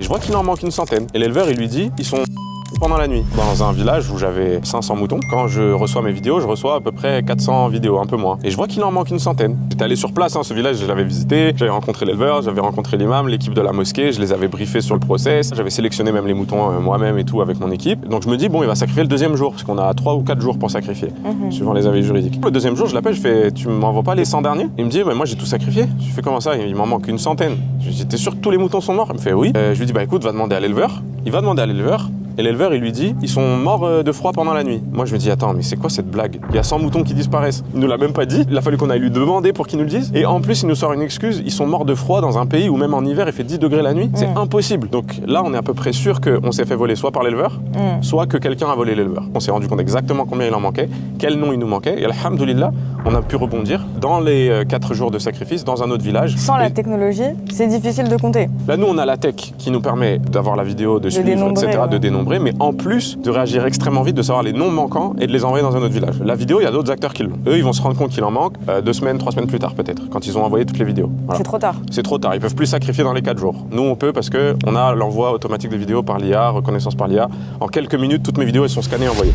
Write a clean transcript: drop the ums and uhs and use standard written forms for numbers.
je vois qu'il en manque une centaine. Et l'éleveur, il lui dit, ils sont pendant la nuit. Dans un village où j'avais 500 moutons, quand je reçois mes vidéos, je reçois à peu près 400 vidéos, un peu moins. Et je vois qu'il en manque une centaine. J'étais allé sur place, ce village, je l'avais visité, j'avais rencontré l'éleveur, j'avais rencontré l'imam, l'équipe de la mosquée, je les avais briefés sur le process, j'avais sélectionné même les moutons moi-même et tout avec mon équipe. Donc je me dis, bon, il va sacrifier le deuxième jour, parce qu'on a 3 ou 4 jours pour sacrifier, suivant les avis juridiques. Le deuxième jour, je l'appelle, je fais, tu m'envoies pas les 100 derniers? Il me dit, moi j'ai tout sacrifié. Je fais comment ça? Il m'en manque une centaine. J'étais sûr que tous les moutons sont morts. Il me fait oui. Je lui dis, bah écoute, va demander à l'éleveur. Il va demander à l'éleveur. Et l'éleveur, il lui dit, ils sont morts de froid pendant la nuit. Moi, je me dis, attends, mais c'est quoi cette blague? Il y a 100 moutons qui disparaissent. Il nous l'a même pas dit. Il a fallu qu'on aille lui demander pour qu'il nous le dise. Et en plus, il nous sort une excuse. Ils sont morts de froid dans un pays où même en hiver, il fait 10 degrés la nuit. C'est impossible. Donc là, on est à peu près sûr qu'on s'est fait voler soit par l'éleveur, soit que quelqu'un a volé l'éleveur. On s'est rendu compte exactement combien il en manquait, quel nom il nous manquait. Et alhamdoulilah, on a pu rebondir dans les 4 jours de sacrifice dans un autre village. Sans la technologie, c'est difficile de compter. Là, nous, on a la tech qui nous permet d'avoir la vidéo, de suivre, etc., de dénombrer, mais en plus de réagir extrêmement vite, de savoir les noms manquants et de les envoyer dans un autre village. La vidéo, il y a d'autres acteurs qui l'ont. Eux, ils vont se rendre compte qu'il en manque 2 semaines, 3 semaines plus tard peut-être, quand ils ont envoyé toutes les vidéos. Voilà. C'est trop tard. C'est trop tard. Ils peuvent plus sacrifier dans les 4 jours. Nous, on peut parce qu'on a l'envoi automatique des vidéos par l'IA, reconnaissance par l'IA. En quelques minutes, toutes mes vidéos, elles sont scannées et envoyées.